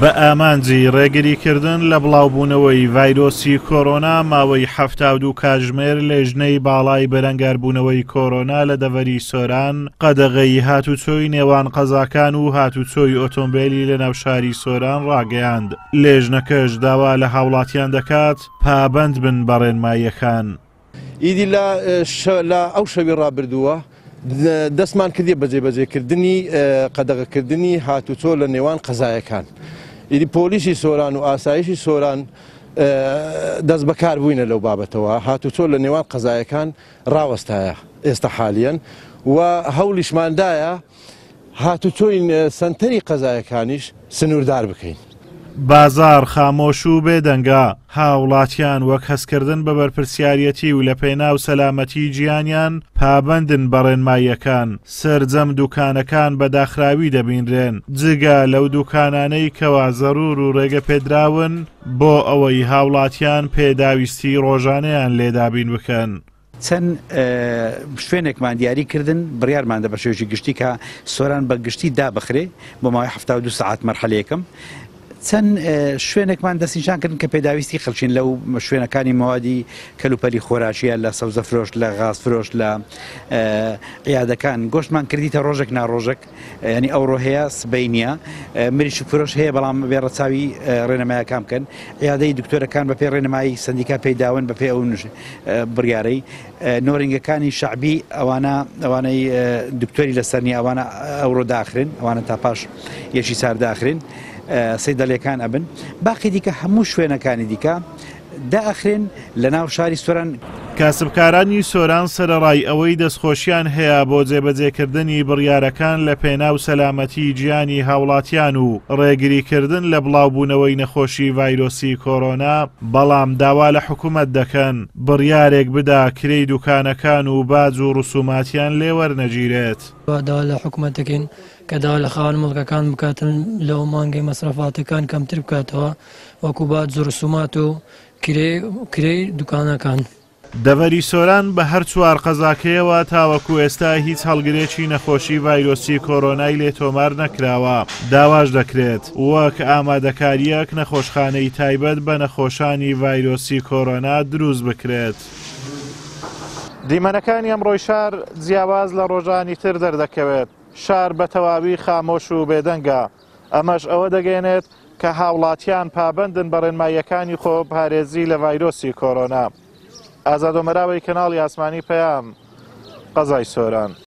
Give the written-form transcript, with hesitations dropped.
بە ئامانجی ڕێگریکردن لە بڵاوبوونەوەی ڤایرۆسی کۆرۆنا ماوەی 72 کاتژمێر لێژنەی باڵای بەرەنگاربوونەوەی کۆرۆنا لە دەڤەری سۆران قەدەغەی هاتوچۆی نێوان قەزاکان و هاتوچۆی ئۆتۆمبیلی لە ناوشاری سۆران ڕاگەیاند. لێژنەکەش داوا لە هاوڵاتیان دەکات پابەند بن بە ڕێنماییەکان. ئیدی لە ئەو شەوی ڕابردووە دەستمان کردی بەجێبەجێکردنی قەدەغەکردنی هاتوچۆ لە نێوان قەزایەکان. ئیدی پۆلیسی سۆران و ئاسایشی سۆران دەست بەکار بووینە لەو بابەتەوە هاتوچۆ لە نێوان قەزایەکان ڕاوەستایە ئێستا حالیەن و هەوڵیشماندایە هاتوچۆی سەنتەری قەزایەکانیش سنووردار بکەین. بازار خامۆش و بێدەنگا هاوڵاتیان وەک هەستکردن بە بەرپرسیارەتی و لە پێناو سەلامەتی گیانیان پابەندن بە ڕێنماییەکان. سەرجەم دوکانەکان بە داخراوی دەبینرێن جگە لەو دوکانانەی کەوا زەرور و ڕێگە پێدراون بۆ ئەوەی هاوڵاتیان پێداویستی ڕۆژانەیان لێدابین بکەن. چەند شوێنێکمان دیاریکردن بڕیارماندا بە شێوەیەکی گشتی کە سۆران بە گشتی دابخرێ بۆ ماوەی 72 ساعت مەرحەلەیەکەم. چەند شوێنێکمان دەستنیشان کردن کە پێداویستی خەڵکین لەو شوێنەکانی مەوادی کەلوپەلی خۆراشیە لە سەوزە فرۆش لە غاز فرۆش لە عیادەکان گۆشتمان کردیتە ڕۆژێک ناڕۆژێک ینی ئەوڕۆ هەیە سبەی نییە مریشک فرۆش هەیە بەڵام بێڕەچاوی ڕێنەمایەکان بکەن عیادەی دکتۆرەکان بەپێ ڕێنەمایی سندیکا پێداون بەپێ ئەو بڕیارەی نۆرینگەکانی شعبی ئەوانەی دکتۆری لەسەرنی ئەوانە ئەوڕۆ داخرێن ئەوانە تا پاش یەکی سار داخرێن سەیدەڵیەکان ئەبن باقی دیکە هەموو شوێنەکانی دیکە داخرێن لە ناو شاری سۆران. کاسبکارانی سۆران سەرەڕای ئەوەی دەستخۆشیان هەیە بۆ جێبەجێکردنی بڕیارەکان لە پێناو سەلامەتی گیانی هاوڵاتیان و ڕێگریکردن لە بڵاوبوونەوەی نەخۆشی ڤایرۆسی کۆرۆنا بەڵام داوا لە حکوومەت دەکەن بڕیارێک بدا کرێی دوکانەکان و باج و ڕسوماتیان لێوەرنەگیرێت. داوا لە حکوومەت دەکەین کە داوا لە خاوەن مڵکەکان بکاتن لەو مانگەی مەسرەفاتەکان کەمتر بکاتەوە وەکو باج و ڕسومات و کرێی دوکانەکان. دەڤەری سۆران بە هەر چوار قەزاکەیەوە تاوەکو ئێستا هیچ هەڵگرێکی نەخۆشی ڤایرۆسی کۆرۆنای لێ تۆمار نەکراوە. داواش دەکرێت وەک ئامادەکاریەک نەخۆشخانەی تایبەت بە نەخۆشانی ڤایرۆسی کۆرۆنا دروست بکرێت. دیمەنەکانی ئەمڕۆی شار جیاواز لە ڕۆژانی تر دەردەکەوێت. شار بە تەواوی خامۆش و بێدەنگە. ئەمەش ئەوە دەگەێنێت کە هاوڵاتیان پابەندن بە ڕێنماییەکانی خۆ پارێزی لە ڤایرۆسی کۆرۆنا. ئازاد و مەراوی کەناڵی ئاسمانی پەیام قەزای سۆران.